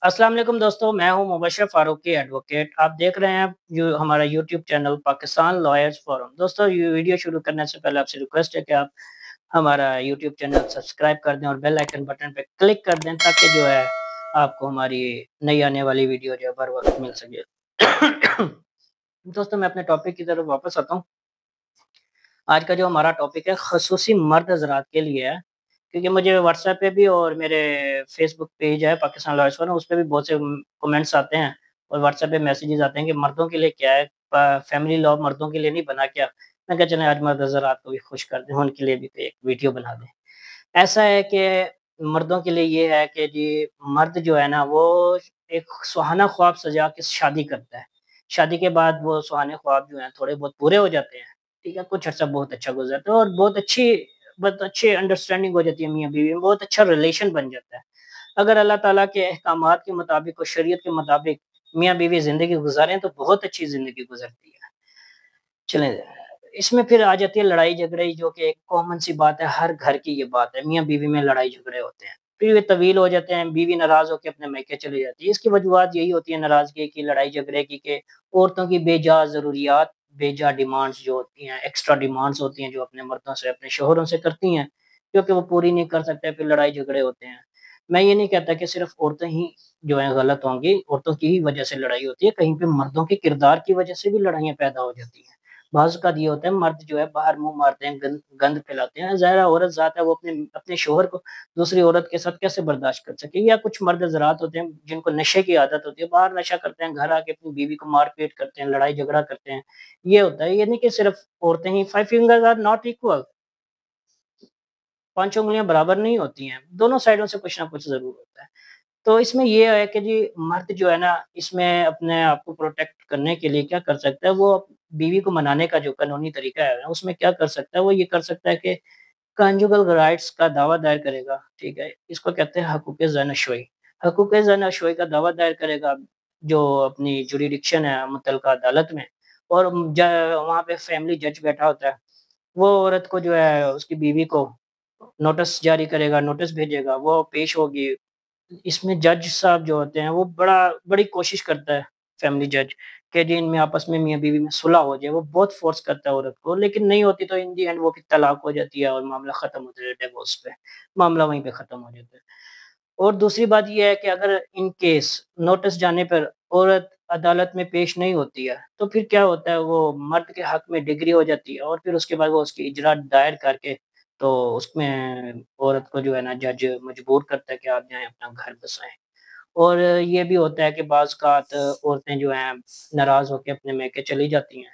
अस्सलाम वालेकुम दोस्तों, मैं हूं मुबशर फारूकी एडवोकेट। आप देख रहे हैं जो हमारा YouTube channel Pakistan lawyers forum. दोस्तों, ये वीडियो शुरू करने से पहले आपसे रिक्वेस्ट है कि आप हमारा यूट्यूब चैनल सब्सक्राइब कर दें और बेल आइकन बटन पे क्लिक कर दें ताकि जो है आपको हमारी नई आने वाली वीडियो जो है बर वक्त मिल सके। दोस्तों, मैं अपने टॉपिक की तरफ वापस आता हूँ। आज का जो हमारा टॉपिक है ख़ुसूसी मर्द हज़रात के लिए है, क्योंकि मुझे व्हाट्सएप पे भी और मेरे फेसबुक पेज है पाकिस्तान लॉयर्स फोरम, उस पे भी बहुत से कमेंट्स आते हैं और व्हाट्सएप पे मैसेजेस आते हैं कि मर्दों के लिए क्या है, फैमिली लॉ मर्दों के लिए नहीं बना क्या? मैं कहा चलें आज मर्द हज़रात को भी खुश कर दें, उनके लिए भी कोई एक वीडियो बना दें। ऐसा है कि मर्दों के लिए ये है कि जी मर्द जो है ना वो एक सुहाना ख्वाब सजा के शादी करता है। शादी के बाद वो सुहाने ख्वाब जो हैं थोड़े बहुत पूरे हो जाते हैं, ठीक है? कुछ अर्सा बहुत अच्छा गुज़रता है और बहुत अच्छी अंडरस्टैंडिंग हो जाती है मियाँ-बीवी में, बहुत अच्छा रिलेशन बन जाता है। अगर अल्लाह ताला के अहकामात के मुताबिक और शरीयत के मुताबिक मियाँ-बीवी ज़िंदगी गुज़ारें तो बहुत अच्छी ज़िंदगी गुज़रती है। चलें, इसमें फिर आ जाती है लड़ाई-झगड़े जो कि एक कॉमन सी बात है, हर घर की ये बात है, मियाँ-बीवी में लड़ाई-झगड़े होते हैं। फिर ये तवील हो जाते हैं, बीवी नाराज़ होके अपने मायके चली जाती है। इसकी वजूहात यही होती है नाराज़गी की, लड़ाई-झगड़े की कि औरतों की बेजा ज़रूरियात, बेजा डिमांड्स जो होती हैं, एक्स्ट्रा डिमांड्स होती हैं जो अपने मर्दों से, अपने शौहरों से करती हैं, क्योंकि वो पूरी नहीं कर सकते, फिर लड़ाई-झगड़े होते हैं। मैं ये नहीं कहता कि सिर्फ़ औरतें ही जो हैं गलत होंगी, औरतों की ही वजह से लड़ाई होती है, कहीं पे मर्दों के किरदार की वजह से भी लड़ाइयाँ पैदा हो जाती हैं। बाज़ औक़ात ये होता है मर्द जो है बाहर मुँह मारते हैं, गंद फैलाते हैं। ज़ाहिर है औरत ज़ात है वो अपने अपने शौहर को दूसरी औरत के साथ कैसे बर्दाश्त कर सकेगी, या कुछ मर्द हज़रात होते हैं जिनको नशे की आदत होती है, बाहर नशा करते हैं, घर आके अपनी बीवी को मार-पीट करते हैं, लड़ाई-झगड़ा करते हैं। ये होता है, ये नहीं कि सिर्फ़ औरतें ही 5 फिंगर्स आर नॉट इक्वल, 5 उँगलियाँ बराबर नहीं होती हैं, दोनों साइडों से कुछ ना कुछ ज़रूर होता है। तो इसमें ये है कि जी मर्द जो है ना इसमें अपने आप को प्रोटेक्ट करने के लिए क्या कर सकता है, वो बीवी को मनाने का जो कानूनी तरीका है ना उसमें क्या कर सकता है, वो ये कर सकता है कि कंजुगल राइट्स का दावा दायर करेगा, ठीक है? इसको कहते हैं हकूक़-ए-ज़न-ओ-शोई। हकूक़-ए-ज़न-ओ-शोई का दावा दायर करेगा जो अपनी जुरिडिक्शन है मुतल्लिका अदालत में, और ज वहाँ पे फैमिली जज बैठा होता है। वो औरत को जो है उसकी बीवी को नोटिस जारी करेगा, नोटिस भेजेगा, वो पेश होगी। इसमें जज साहब जो होते हैं वो बड़ी कोशिश करता है, फैमिली जज, कि जी इनमें आपस में मियाँ-बीवी में सुलह हो जाए। वो बहुत फ़ोर्स करता है औरत को, लेकिन नहीं होती तो इन दी एंड वो की तलाक हो जाती है और मामला ख़त्म हो जाता है डिवोर्स पे, मामला वहीं पे ख़त्म हो जाता है। और दूसरी बात ये है कि अगर इन केस नोटिस जाने पर औरत अदालत में पेश नहीं होती है, तो फिर क्या होता है, वो मर्द के हक में डिग्री हो जाती है और फिर उसके बाद वो उसकी इजरा दायर करके तो उसमें औरत को जो है ना जज मजबूर करता है कि आप जाएँ अपना घर बसाएँ। और ये भी होता है कि बाज़-औक़ात औरतें जो हैं नाराज़ होके अपने मायके चली जाती हैं,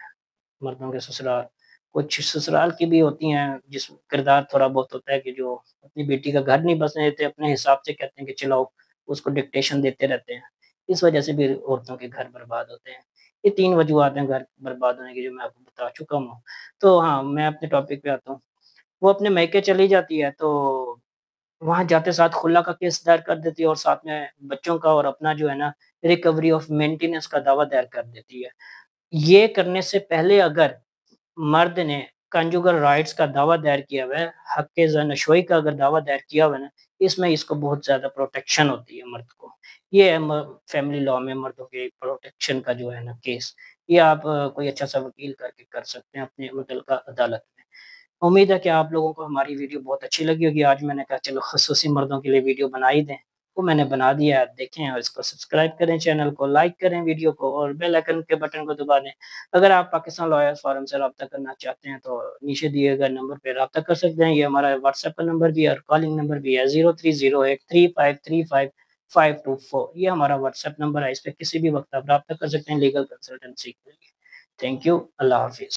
मर्दों के ससुराल। कुछ ससुराल की भी होती हैं जिस किरदार थोड़ा बहुत होता है कि जो अपनी बेटी का घर नहीं बसने देते, अपने हिसाब से कहते हैं कि चलाओ, उसको डिक्टेशन देते रहते हैं। इस वजह से भी औरतों के घर बर्बाद होते हैं। ये 3 वजूहात हैं घर बर्बाद होने की जो मैं आपको बता चुका हूँ। तो हाँ, मैं अपने टॉपिक पे आता हूँ। वो अपने मायके चली जाती है तो वहाँ जाते साथ खुला का केस दायर कर देती है और साथ में बच्चों का और अपना जो है ना रिकवरी ऑफ मेंटेनेंस का दावा दायर कर देती है। ये करने से पहले अगर मर्द ने कंजुगल राइट्स का दावा दायर किया हुआ है, हक़ ज़न-ओ-शोई का अगर दावा दायर किया हुआ है ना, इसमें इसको बहुत ज़्यादा प्रोटेक्शन होती है मर्द को। ये है म फैमिली लॉ में मर्दों के प्रोटेक्शन का जो है ना केस। ये आप कोई अच्छा-सा वकील करके कर सकते हैं अपने मुतल्लिका अदालत में। उम्मीद है कि आप लोगों को हमारी वीडियो बहुत अच्छी लगी होगी। आज मैंने कहा चलो ख़ुसूसी मर्दों के लिए वीडियो बना ही दें। वो मैंने बना दिया है, आप देखें और इसको सब्सक्राइब करें, चैनल को लाइक करें, वीडियो को और बेल आइकन के बटन को दबा दें। अगर आप पाकिस्तान लॉयर्स फोरम से राब्ता करना चाहते हैं तो नीचे दिए गए नंबर पे राब्ता कर सकते हैं। ये हमारा व्हाट्सएप का नंबर भी है और कॉलिंग नंबर भी है 0308353554। ये हमारा व्हाट्सएप नंबर है, इस पे किसी भी वक़्त आप राब्ता कर सकते हैं लीगल कंसल्टेंसी के लिए। थैंक यू, अल्लाह हाफ़िज़।